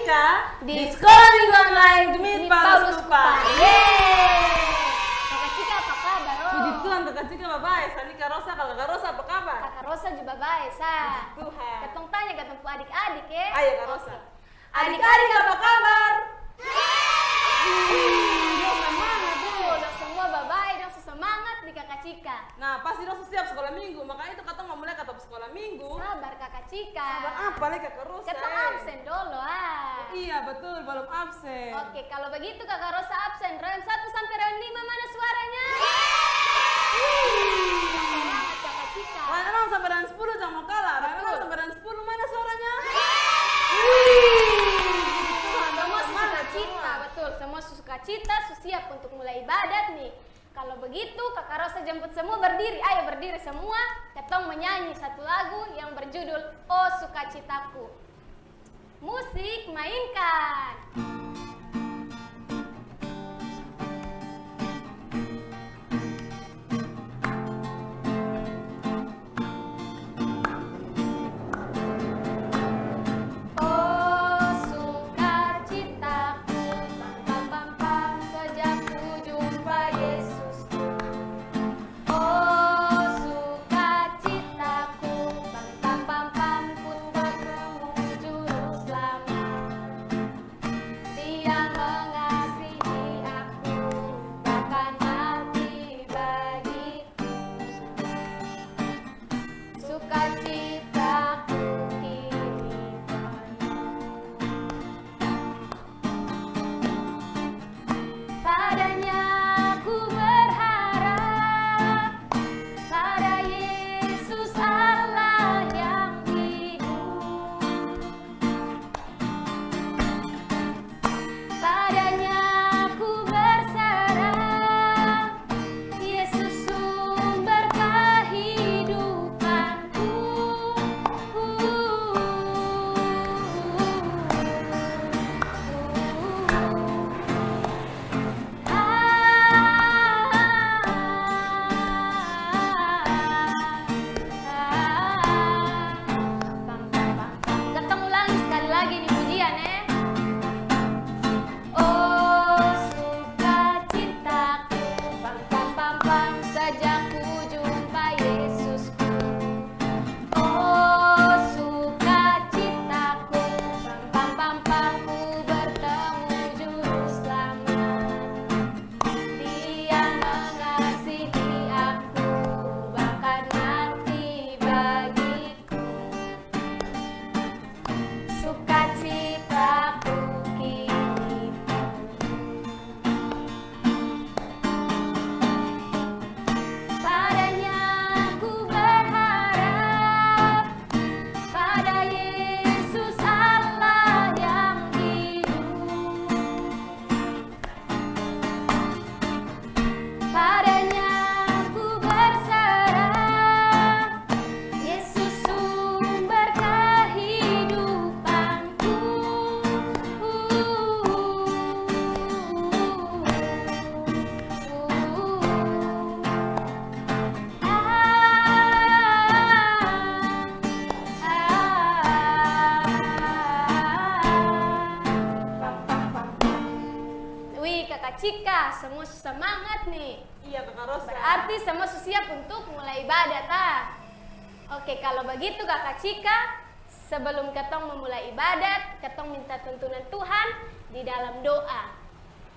Cika di Sekolah Minggu Online Gemit Paulus Kupang. Kakak Cika apa kabar? Puji Tuhan Kakak Cika baik. Sani Kak Rosa, kalau Kak Rosa apa kabar? Kakak Rosa juga baik, Sa. Tuhan. Ketong tanya ketong adik-adik ya. Ayo Kak Rosa. Adik-adik apa kabar? Udah semua baik, dong semangat di Kakak Cika. Nah, pasti Rosa siap sekolah minggu, makanya itu kata mau mulai kata sekolah minggu. Sabar Kakak Cika. Sabar apa nih Kakak Rosa? Ketong absen dulu Iya betul, belum absen. Oke, kalau begitu Kakak Rosa absen. Round 1 sampai round 5 mana suaranya? Semangat Kakak Cika. Round 6 sampai round 10 jangan mau kalah. Round 6 sampai round 10 mana suaranya? Semua suka cita, betul. Semua suka cita, siap untuk mulai ibadat nih. Kalau begitu Kakak Rosa jemput semua berdiri. Ayo berdiri semua. Ketong menyanyi satu lagu yang berjudul Oh Sukacitaku. Musik mainkan. Oh sukacitaku, pam pam pam pam, sejak ku jumpa Yesusku. Oh sukacitaku, pam pam pam pam, pun bertemu juru selamat. Dia mengasihi aku, bahkan mati bagiku. Sukacitaku kini padanya ku berharap, pada Yesus Allah yang hidup. Padanya ku berserah, Yesus sumber kehidupanku. Ketemu ulangi sekali lagi di pujian ya. Oh sukacitaku, pam pam pam pam, sejak ku jumpa Yesusku. Oh sukacitaku, pam pam pam pam, ku bertemu juru selamat. Dia mengasihi aku, bahkan mati bagiku. Sukacitaku kini padanya ku berharap, pada Yesus Allah yang hidup. Padanya ku berserah, Yesus sumber kehidupanku. Wih Kakak Cika, semua semangat nih. Iya Kakak Rosa. Berarti semua siap untuk mulai ibadat Oke, kalau begitu Kakak Cika, sebelum ketong memulai ibadat, ketong minta tuntunan Tuhan di dalam doa.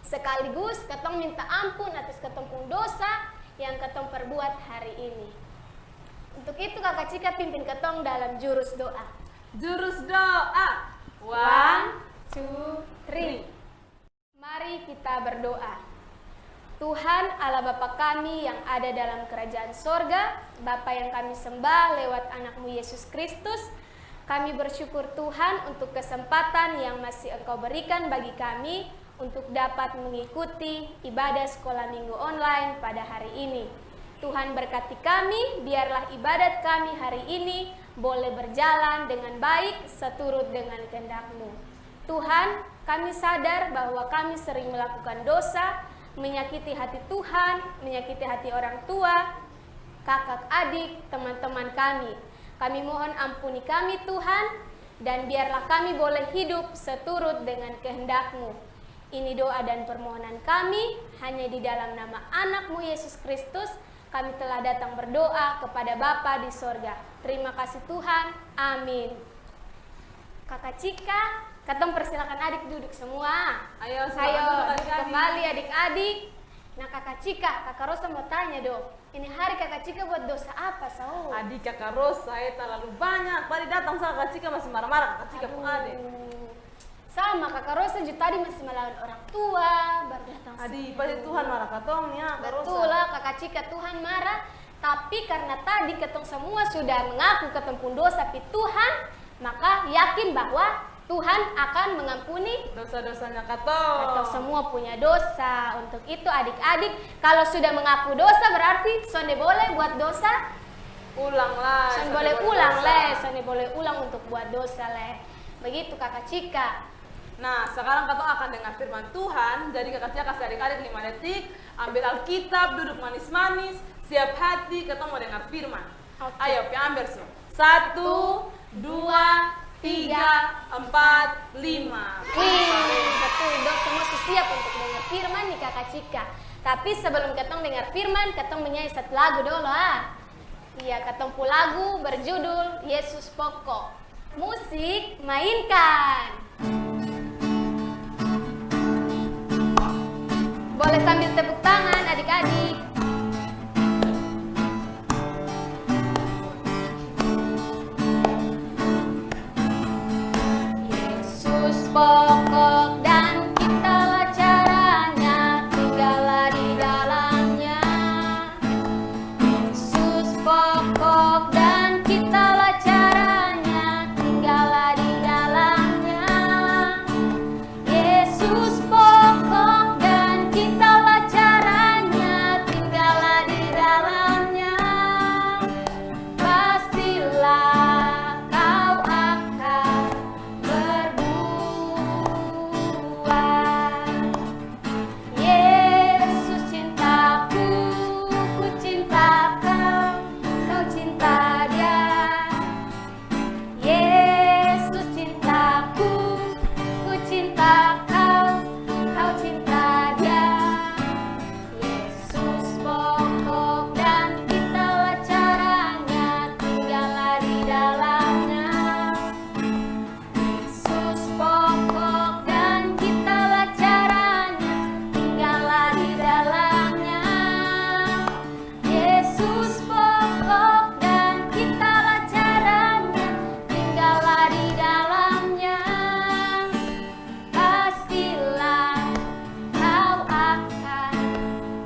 Sekaligus ketong minta ampun atas ketong pung dosa yang ketong perbuat hari ini. Untuk itu Kakak Cika pimpin ketong dalam jurus doa. Jurus doa. 1, 2, 3. Mari kita berdoa. Tuhan Allah Bapa kami yang ada dalam kerajaan sorga, Bapa yang kami sembah lewat anakmu Yesus Kristus, kami bersyukur Tuhan untuk kesempatan yang masih Engkau berikan bagi kami untuk dapat mengikuti ibadah sekolah minggu online pada hari ini. Tuhan berkati kami, biarlah ibadat kami hari ini boleh berjalan dengan baik seturut dengan kehendak-Mu. Tuhan, kami sadar bahwa kami sering melakukan dosa, menyakiti hati Tuhan, menyakiti hati orang tua, kakak adik, teman-teman kami. Kami mohon ampuni kami Tuhan, dan biarlah kami boleh hidup seturut dengan kehendak-Mu. Ini doa dan permohonan kami, hanya di dalam nama anak-Mu Yesus Kristus, kami telah datang berdoa kepada Bapa di sorga. Terima kasih Tuhan, amin. Kakak Cika, katong persilakan adik duduk semua. Ayo Duduk kembali adik-adik. Nah Kakak Cika, Kakak Rosa mau tanya dong, ini hari Kakak Cika buat dosa apa Sau? Adik Kakak Rosa terlalu banyak. Tadi datang sama Kakak Cika masih marah-marah. Kakak Cika pun adik. Sama Kakak Rosa juga tadi masih melawan orang tua, baru datang. Adik, pasti Tuhan marah katong ya Kakak Rosa. Betul lah Kakak Cika, Tuhan marah. Tapi karena tadi ketong semua sudah mengaku ketong pun dosa pi Tuhan, maka yakin bahwa Tuhan akan mengampuni dosa-dosanya katong. Ketong semua punya dosa. Untuk itu adik-adik, kalau sudah mengaku dosa berarti sonde boleh buat dosa. Ulang lah. Sonde boleh ulang leh, sonde boleh ulang untuk buat dosa leh. Begitu Kakak Cika. Nah, sekarang katong akan dengar firman Tuhan. Jadi Kakak Cika kasih adik-adik 5 detik. Ambil Alkitab, duduk manis-manis, siap hati, ketong mau dengar firman. Oke. Ayo, ambil semua. 1, 2, 3, 4, 5. Betul, dok semua siap untuk dengar firman nih Kakak Cika. Tapi sebelum ketong dengar firman, ketong menyanyi satu lagu dulu ah. Iya, ketong pu lagu berjudul Yesus Pokok. Musik, mainkan. Boleh sambil tepuk tangan adik-adik. Yesus pokok dan kitalah caranya, tinggallah di dalamnya. Yesus pokok dan kitalah caranya, tinggallah di dalamnya. Yesus pokok dan kitalah caranya, tinggallah di dalamnya. Pastilah kau akan berbuah. Yesus cintaku, ku cinta kau, kau cinta dia. Yesus cintaku, ku cinta kau, kau cinta dia. Yesus pokok dan kitalah caranya, tinggallah di dalamnya. Yesus pokok dan kitalah caranya, tinggallah di dalamnya. Yesus pokok dan kitalah caranya, tinggallah di dalamnya. Pastilah kau akan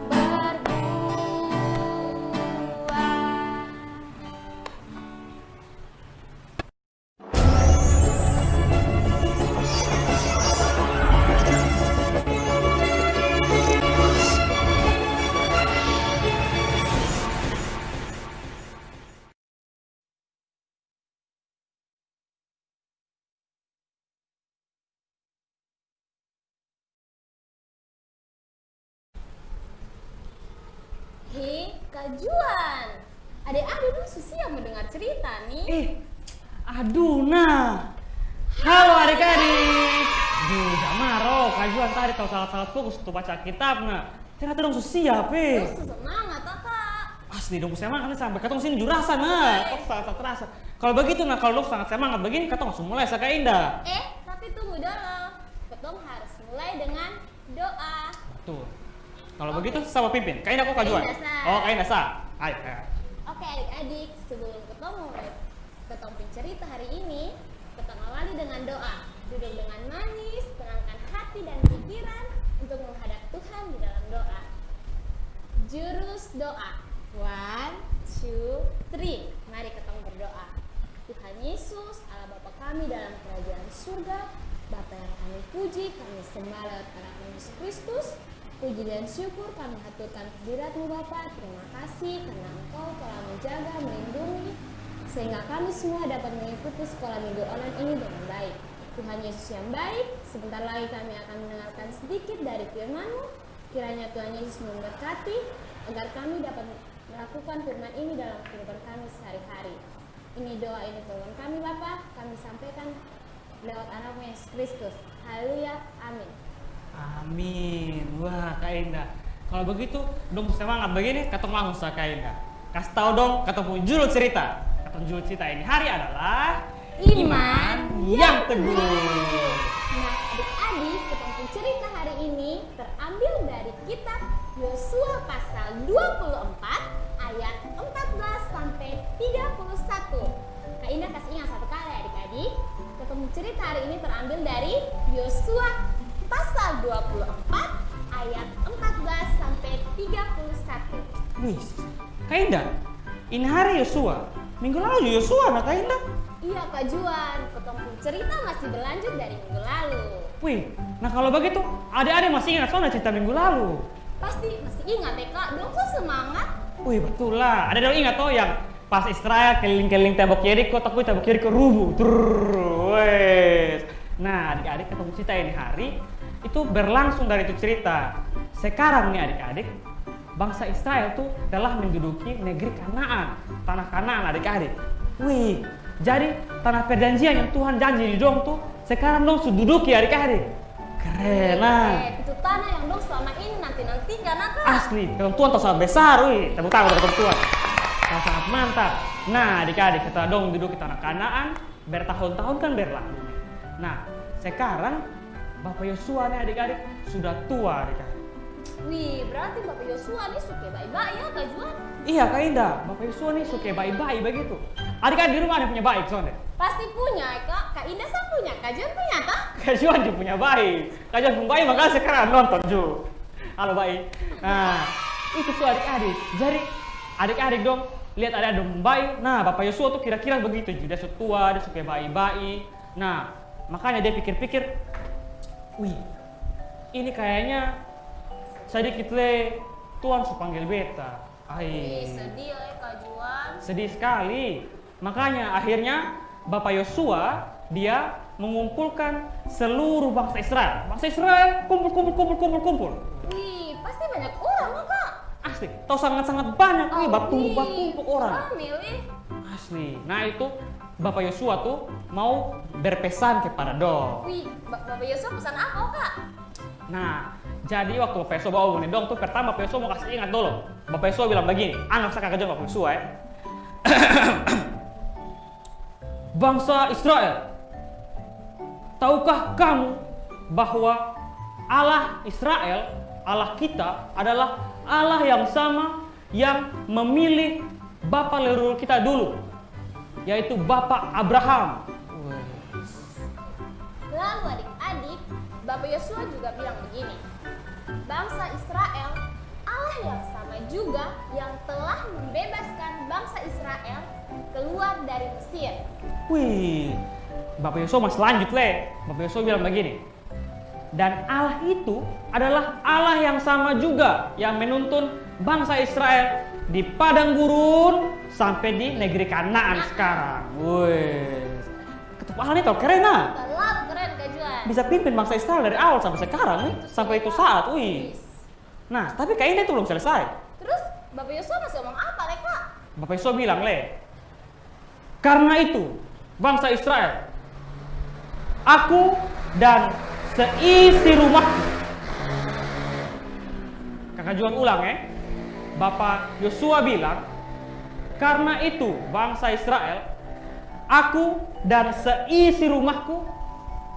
berbuah. Hei, Kak Juan. Adik-adik dulu siap mendengar cerita nih. Aduh nah. Halo adik-adik. Duh, Jamaro, kajuan tadi tahu salah-salah fokus untuk baca kitab nah. Ternyata dong siap Terus semangat Kakak. Asli dong semangat sampai ketemu sini jurasa nah. Kok sangat terasa. Kalau begitu nah, kalau dong sangat semangat begini, kita langsung mulai Saka Indah. Tapi tunggu dulu. Ketong harus mulai dengan doa. Tuh. Kalau begitu sama pimpin. Kak Indah kok kajuan? Kak Indah, Sa. Oh, Kak Indah, Sa. Ayo. Oke adik-adik, sebelum ketong mulai ketong cerita hari ini, ketong awali dengan doa. Duduk dengan manis, tenangkan hati dan pikiran untuk menghadap Tuhan di dalam doa. Jurus doa. 1, 2, 3. Mari ketong berdoa. Tuhan Yesus, Allah Bapa kami dalam kerajaan surga, Bapa yang kami puji, kami sembah lewat anak Yesus Kristus. Puji dan syukur kami haturkan kehadirat-Mu Bapa. Terima kasih karena Engkau telah menjaga, melindungi, sehingga kami semua dapat mengikuti sekolah minggu online ini dengan baik. Tuhan Yesus yang baik, sebentar lagi kami akan mendengarkan sedikit dari firman-Mu. Kiranya Tuhan Yesus memberkati, agar kami dapat melakukan firman ini dalam kehidupan kami sehari-hari. Ini doa ini Tuhan kami Bapa, kami sampaikan lewat anakmu Yesus Kristus. Haleluya, amin. Amin. Wah, Kak Indah. Kalau begitu, dong semangat begini, ketemu langsung sama Kak Indah. Kasih tahu dong, ketemu judul cerita. Ketemu judul cerita ini hari adalah Iman yang teguh. Nah, adik-adik, ketemu cerita hari ini terambil dari kitab Yosua pasal 24 ayat 14 sampai 31. Kak Indah kasih ingat satu kali adik-adik. Ketemu cerita hari ini terambil dari Yosua pasal 24 ayat 14 sampai 31. Wih, Kak Indah, ini hari Yosua. Minggu lalu Yosua, nah Kak Indah. Iya Kak Juan, ketemu cerita masih berlanjut dari minggu lalu. Wih, nah kalau begitu, adik-adik masih ingat soalnya cerita minggu lalu. Pasti masih ingat ya Kak, dong kok semangat? Wih, betul lah. Ada dong ingat toh yang pas Israel keliling-keliling tembok Yeriko, tapi tembok Yeriko rubuh. Wes. Nah, adik-adik ketemu cerita ini hari itu berlangsung dari itu cerita. Sekarang nih adik-adik, bangsa Israel tuh telah menduduki negeri Kanaan, tanah Kanaan adik-adik. Wih, jadi tanah perjanjian yang Tuhan janji di dong tuh sekarang dong sudah duduki adik-adik. Keren lah. Itu tanah yang dong selama ini nanti kan Kak? Asli, ketentuan tuh sangat besar, wih. Tepuk tangan untuk ketentuan. Sangat mantap. Nah, adik-adik kita dong duduk di tanah Kanaan, bertahun-tahun kan berlalu. Nah, sekarang Bapak Yosua nih adik-adik sudah tua adik-adik. Wih, berarti Bapak Yosua nih suka baik-baik ya Kak Juan? Iya Kak Indah, Bapak Yosua nih suka bayi-bayi begitu. Adik-adik di rumah ada punya bayi soalnya. Pasti punya ya Kak, Kak Indah sama punya, Kak Juan punya Kak? Kak Juan juga punya bayi. Kak Juan punya bayi makanya sekarang nonton Ju. Halo bayi. Nah, itu tuh adik-adik. Jadi adik-adik dong lihat ada dong bayi. Nah, Bapak Yosua tuh kira-kira begitu Ju. Dia sudah tua, dia suka bayi-bayi. Nah, makanya dia pikir-pikir, wih, ini kayaknya sedikit le Tuhan su panggil beta. Wih, sedih ya Kak Juan. Sedih sekali. Makanya akhirnya Bapak Yosua dia mengumpulkan seluruh bangsa Israel. Bangsa Israel kumpul. Wih, pasti banyak orang loh Kak. Asli, tahu sangat-sangat banyak nih batu orang. Rame wih. Asli. Nah itu Bapak Yosua tuh mau berpesan kepada dong. Wih, Bapak Yosua pesan apa Kak? Nah, jadi waktu Bapak Yosua bawa nih dong tuh pertama Bapak Yosua mau kasih ingat dulu. Bapak Yosua bilang begini, anggap saya kakak Bapak Yosua ya. Bangsa Israel, tahukah kamu bahwa Allah Israel, Allah kita adalah Allah yang sama yang memilih Bapa leluhur kita dulu, yaitu Bapak Abraham. Lalu adik-adik, Bapak Yosua juga bilang begini, bangsa Israel, Allah yang sama juga yang telah membebaskan bangsa Israel keluar dari Mesir. Wih, Bapak Yosua masih lanjut le. Bapak Yosua bilang begini, dan Allah itu adalah Allah yang sama juga yang menuntun bangsa Israel di padang gurun sampai di negeri Kanaan sekarang. Wih, ketua Allah ini tau keren lah. Terlalu keren Kak Juan. Bisa pimpin bangsa Israel dari awal sampai sekarang nih, sampai itu saat. Wih. Nah, tapi kayaknya itu belum selesai. Terus Bapak Yosua masih ngomong apa le Kak? Bapak Yosua bilang le, karena itu bangsa Israel, aku dan seisi rumahku. Kakak Juan ulang ya. Bapak Yosua bilang, karena itu bangsa Israel, aku dan seisi rumahku,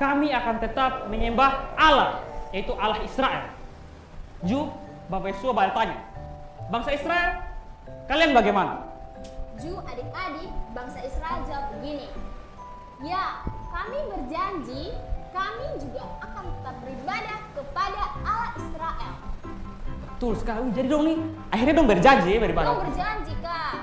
kami akan tetap menyembah Allah, yaitu Allah Israel. Ju, Bapak Yosua balik tanya, bangsa Israel, kalian bagaimana? Ju, adik-adik, bangsa Israel jawab begini, ya, kami berjanji, kami juga akan tetap beribadah kepada Allah Israel. Betul sekali, jadi dong nih, akhirnya dong berjanji beribadah. Dong berjanji Kak.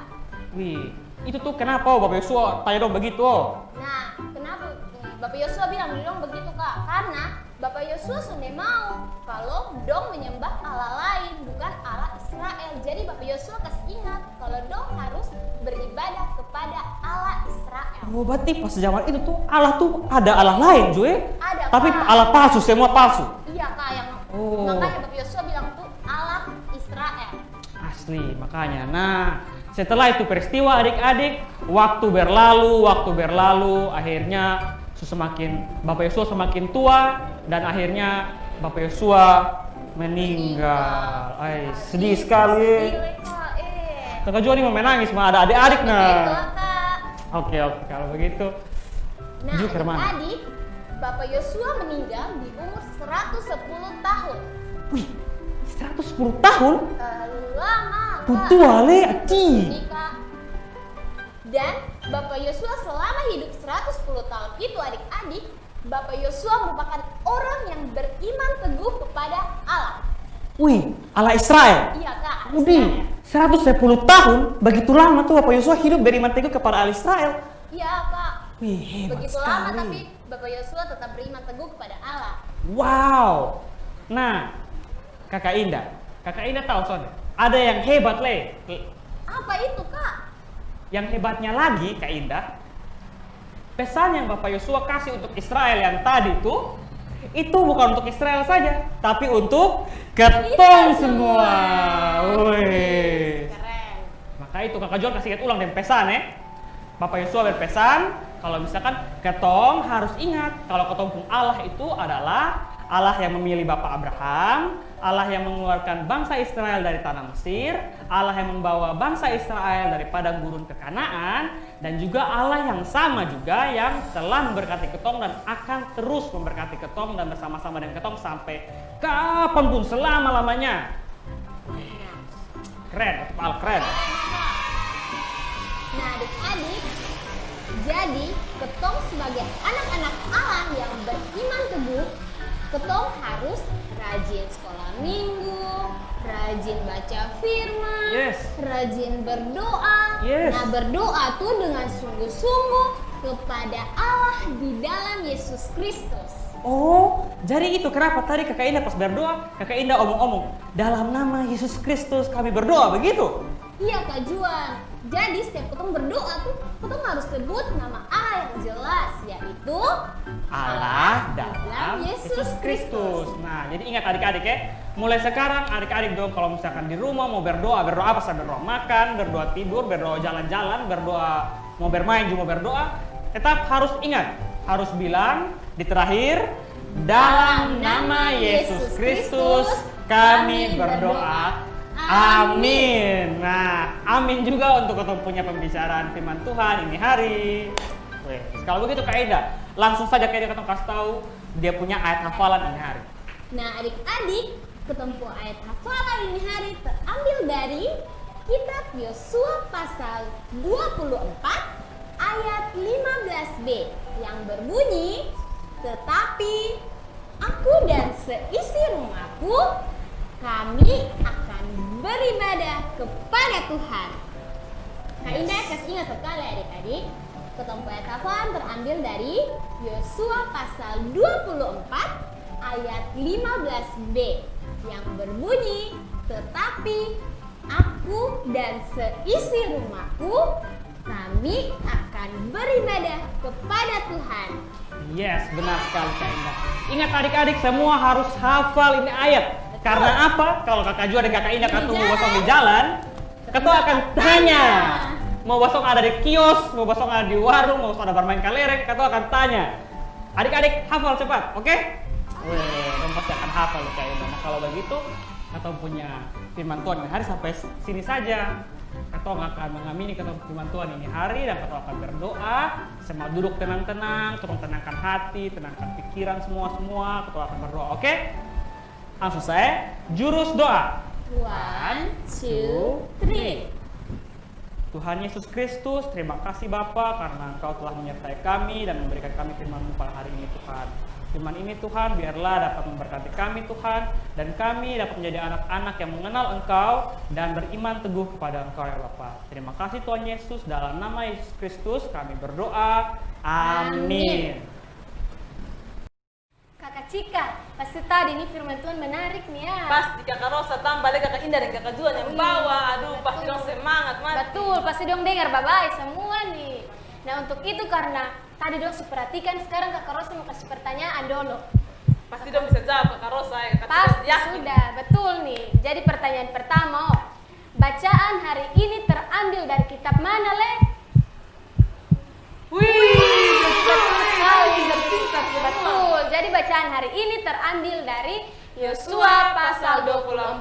Wih, itu tuh kenapa Bapak Yosua tanya dong begitu? Nah, kenapa Bapak Yosua bilang dong begitu Kak? Karena Bapak Yosua sudah mau kalau dong menyembah Allah lain, bukan Allah Israel. Jadi Bapak Yosua kasih ingat kalau dong harus beribadah kepada Allah Israel. Oh, berarti pas zaman itu tuh Allah tuh ada Allah lain, Joy. Ada, tapi Kak. Allah palsu, semua palsu. Iya Kak, yang Oh. makanya Bapak Yosua bilang tuh Allah Israel. Asli, makanya. Nah, setelah itu peristiwa adik-adik, waktu berlalu, akhirnya Bapak Yosua semakin tua dan akhirnya Bapak Yosua meninggal. Sedih sekali. Kakak juga nih mau menangis, mah ada adik-adik nah. Oke, kalau begitu. Nah, adik-adik, Bapak Yosua meninggal di umur 110 tahun. Wih, 110 tahun? Terlalu lama, Kak. Putu ale, aci. Ini, Kak. Dan Bapak Yosua selama hidup 110 tahun itu adik-adik, Bapak Yosua merupakan orang yang beriman teguh kepada Allah. Wih, Allah Israel. Iya, Kak. Udi, 110 tahun, begitu lama tuh Bapak Yosua hidup beriman teguh kepada Allah Israel. Iya, Kak. Wih, hebat Begitu sekali. lama tapi Bapak Yosua tetap beriman teguh kepada Allah. Wow. Nah, Kakak Indah tahu soalnya, ada yang hebat Apa itu, Kak? Yang hebatnya lagi, Kak Indah, pesan yang Bapak Yosua kasih untuk Israel yang tadi itu bukan untuk Israel saja, tapi untuk ketong semua. Wih. Keren. Maka itu Kakak Jual kasih ingat ulang dan pesan ya. Bapak Yosua berpesan kalau misalkan ketong harus ingat kalau ketong pun Allah itu adalah Allah yang memilih Bapak Abraham, Allah yang mengeluarkan bangsa Israel dari tanah Mesir, Allah yang membawa bangsa Israel dari padang gurun ke Kanaan, dan juga Allah yang sama juga yang telah memberkati ketong dan akan terus memberkati ketong dan bersama-sama dengan ketong sampai kapanpun selama-lamanya. Keren, keren. Nah, adik-adik, jadi ketong sebagai anak-anak Allah yang beriman teguh, ketong harus rajin sekolah minggu, rajin baca firman, rajin berdoa. Nah, berdoa tuh dengan sungguh-sungguh kepada Allah di dalam Yesus Kristus. Oh, jadi itu kenapa tadi Kakak Indah pas berdoa, Kakak Indah omong-omong, dalam nama Yesus Kristus kami berdoa, begitu? Iya, Kak Juan. Jadi setiap ketong berdoa tuh, ketong harus sebut nama Allah yang jelas, yaitu Allah dalam Yesus Kristus. Nah, jadi ingat adik-adik ya, mulai sekarang adik-adik dong kalau misalkan di rumah mau berdoa apa saja, berdoa makan, berdoa tidur, berdoa jalan-jalan, berdoa mau bermain juga mau berdoa, tetap harus ingat, harus bilang di terakhir, dalam nama Yesus Kristus kami berdoa. Amin. Nah, amin juga untuk ketemu punya pembicaraan firman Tuhan ini hari. Kalau begitu Kak Indah, langsung saja Kak Indah ketemu kasih tahu dia punya ayat hafalan ini hari. Nah, adik-adik, ketemu ayat hafalan ini hari terambil dari kitab Yosua pasal 24 ayat 15b yang berbunyi, tetapi aku dan seisi rumahku kami akan beribadah kepada Tuhan. Kak Indah kasih ingat sekali adik-adik, ketemu ayat hafalan terambil dari Yosua pasal 24 ayat 15b yang berbunyi, tetapi aku dan seisi rumahku kami akan beribadah kepada Tuhan. Yes, benar sekali Kak Indah. Ingat adik-adik semua harus hafal ini ayat. Karena apa? Kalau Kakak Jua dan Kakak Indah ketemu basong di jalan, ketua akan tanya. Mau basong ada di kios, mau basong ada di warung, mau basong ada bermain kelereng, ketua akan tanya. Adik-adik hafal cepat, oke? Kamu pasti akan hafal Kak Indah. Nah kalau begitu, ketua punya firman Tuhan ini hari sampai sini saja. Ketua akan mengamini ketua firman Tuhan ini hari dan ketua akan berdoa. Semua duduk tenang-tenang, tolong tenangkan hati, tenangkan pikiran semua. Ketua akan berdoa, oke? Langsung saya jurus doa. 1, 2, 3. Tuhan Yesus Kristus, terima kasih Bapa karena Engkau telah menyertai kami dan memberikan kami firman-Mu pada hari ini Tuhan. Firman ini Tuhan biarlah dapat memberkati kami Tuhan, dan kami dapat menjadi anak-anak yang mengenal Engkau dan beriman teguh kepada Engkau ya Bapa. Terima kasih Tuhan Yesus, dalam nama Yesus Kristus kami berdoa. Amin. Kakak Cika, pasti tadi ini firman Tuhan menarik nih ya. Pasti Kakak Rosa tambah lagi Kakak Indah dan Kakak Juan yang bawa. Aduh, pasti dong semangat man. Betul, pasti dong dengar bye-bye semua nih. Nah untuk itu karena tadi dong perhatikan, sekarang Kakak Rosa mau kasih pertanyaan dulu. Pasti dong bisa jawab Kakak Rosa ya. Pasti sudah, betul nih. Jadi pertanyaan pertama, bacaan hari ini terambil dari kitab mana Le? Wih, betul sekali. bacaan hari ini terambil dari Yosua pasal 24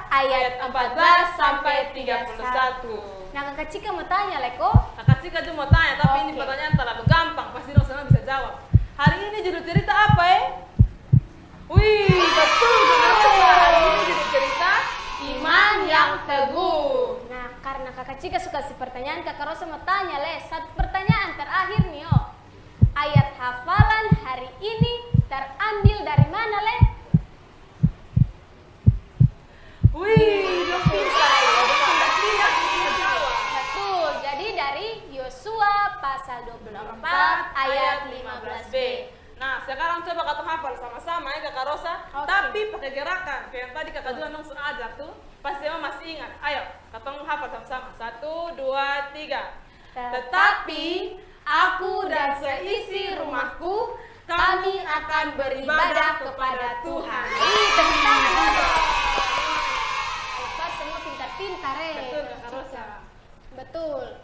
ayat 14 sampai 31. Nah, Kakak Cika mau tanya, Leko? Kakak Cika tuh mau tanya, tapi ini Oke. pertanyaan terlalu gampang, pasti dong semua bisa jawab. Hari ini judul cerita apa ya? Wih, betul Kakak Rosa. Hari ini judul cerita Iman yang Teguh. Nah, karena Kakak Cika suka si pertanyaan, Kakak Rosa mau tanya, Le. Satu pertanyaan terakhir nih, oh. Ayat hafalan hari ini terambil dari mana, Le? Wih, belum bisa ya. Tidak tidak bisa jawab. Betul, jadi dari Yosua pasal 24 ayat 15b. Nah, sekarang coba kata hafal sama-sama ya Kakak Rosa. Oke. Tapi pakai gerakan. Kayak yang tadi Kakak Juan sudah ajak tuh. Pasti emang masih ingat. Ayo, Kakak hafal sama-sama. 1, 2, 3. Tetapi aku dan seisi rumahku, kami akan beribadah kepada Tuhan. Tepuk tangan dulu. Lepas semua pintar-pintar, Betul Kakak Rosa. Betul.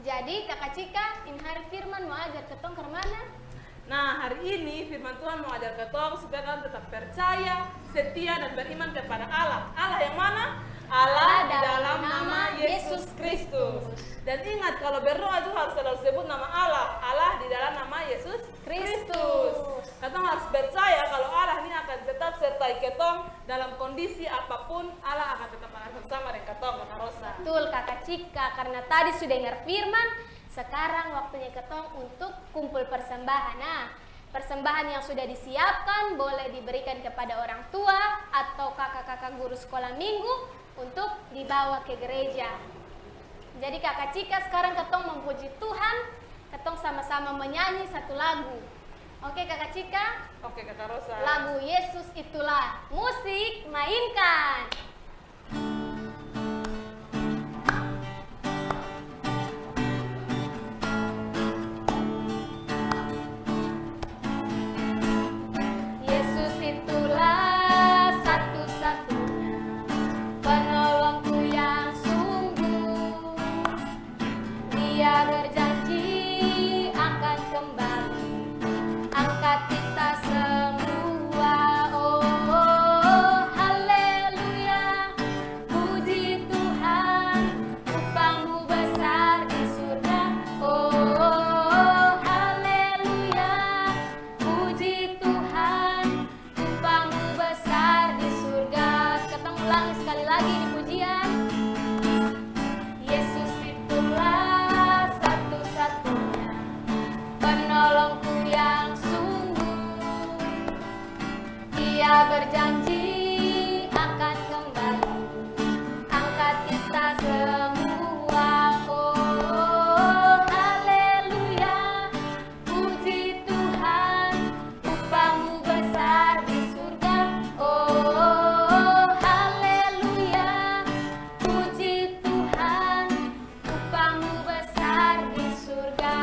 Jadi Kakak Cika, ini hari firman mau ajar ketong ke mana? Nah, hari ini firman Tuhan mau ajar ketong supaya kalian tetap percaya, setia, dan beriman kepada Allah. Allah yang mana? Allah di dalam nama Yesus Kristus. Dan ingat, kalau berdoa itu harus selalu sebut nama Allah. Allah di dalam nama Yesus Kristus. Ketong harus percaya kalau Allah ini akan tetap sertai ketong dalam kondisi apapun. Allah akan tetap bersama dengan ketong, Kakak Rosa. Betul Kakak Cika, karena tadi sudah dengar firman, sekarang waktunya ketong untuk kumpul persembahan. Nah, persembahan yang sudah disiapkan boleh diberikan kepada orang tua atau kakak-kakak guru sekolah minggu untuk dibawa ke gereja. Jadi Kakak Cika sekarang ketong memuji Tuhan, ketong sama-sama menyanyi satu lagu. Oke Kakak Cika? Oke Kakak Rosa. Lagu Yesus Itulah. Musik, mainkan. Yesus itulah satu-satunya penolongku yang sungguh. Dia berjanji akan kembali angkat kita semua. Oh, haleluya, puji Tuhan, upahmu besar di surga. Oh, haleluya, puji Tuhan, upahmu besar di surga. Ketemu ulangi sekali lagi di pujian. Yesus itulah satu-satunya penolongku yang sungguh. Dia berjanji akan kembali angkat kita semua. Oh, haleluya, puji Tuhan, upahmu besar di surga. Oh, haleluya, puji Tuhan, upahmu besar di surga.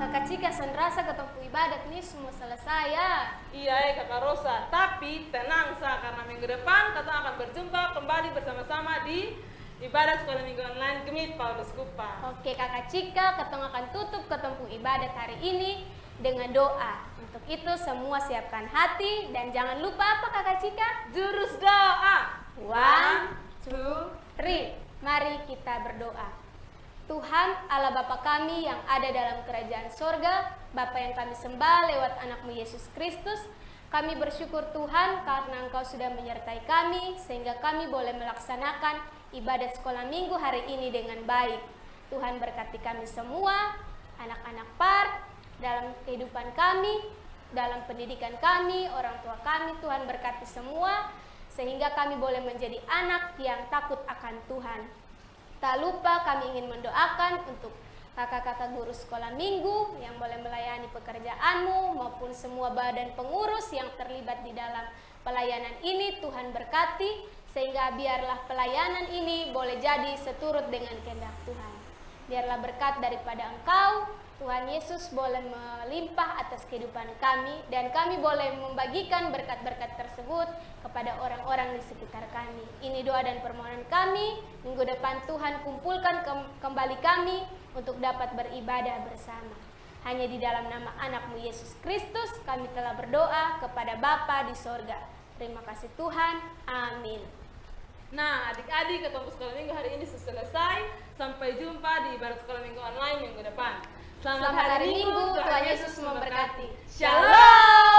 Kakak Cika, senrasa ketemu ibadat nih semua selesai ya. Iya ya Kakak Rosa, tapi tenang Sa, karena minggu depan kita akan berjumpa kembali bersama-sama di ibadah sekolah minggu online Gemit Paulus Kupang. Oke Kakak Cika, ketong akan tutup ketemu ibadat hari ini dengan doa. Untuk itu semua siapkan hati dan jangan lupa apa Kakak Cika? Jurus doa. 1, 2, 3. Mari kita berdoa. Tuhan Allah Bapa kami yang ada dalam kerajaan sorga, Bapa yang kami sembah lewat anakmu Yesus Kristus, kami bersyukur Tuhan karena Engkau sudah menyertai kami sehingga kami boleh melaksanakan ibadat sekolah minggu hari ini dengan baik. Tuhan berkati kami semua, anak-anak PAR, dalam kehidupan kami, dalam pendidikan kami, orang tua kami, Tuhan berkati semua sehingga kami boleh menjadi anak yang takut akan Tuhan. Tak lupa kami ingin mendoakan untuk kakak-kakak guru sekolah minggu yang boleh melayani pekerjaanmu maupun semua badan pengurus yang terlibat di dalam pelayanan ini. Tuhan berkati sehingga biarlah pelayanan ini boleh jadi seturut dengan kehendak Tuhan. Biarlah berkat daripada Engkau, Tuhan Yesus, boleh melimpah atas kehidupan kami dan kami boleh membagikan berkat-berkat tersebut kepada orang-orang di sekitar kami. Ini doa dan permohonan kami. Minggu depan Tuhan kumpulkan kembali kami untuk dapat beribadah bersama. Hanya di dalam nama anakmu Yesus Kristus kami telah berdoa kepada Bapa di sorga. Terima kasih Tuhan. Amin. Nah, adik-adik ketemu sekolah minggu hari ini selesai. Sampai jumpa di ibarat sekolah minggu online minggu depan. Selamat hari Minggu, Tuhan Yesus memberkati. Shalom.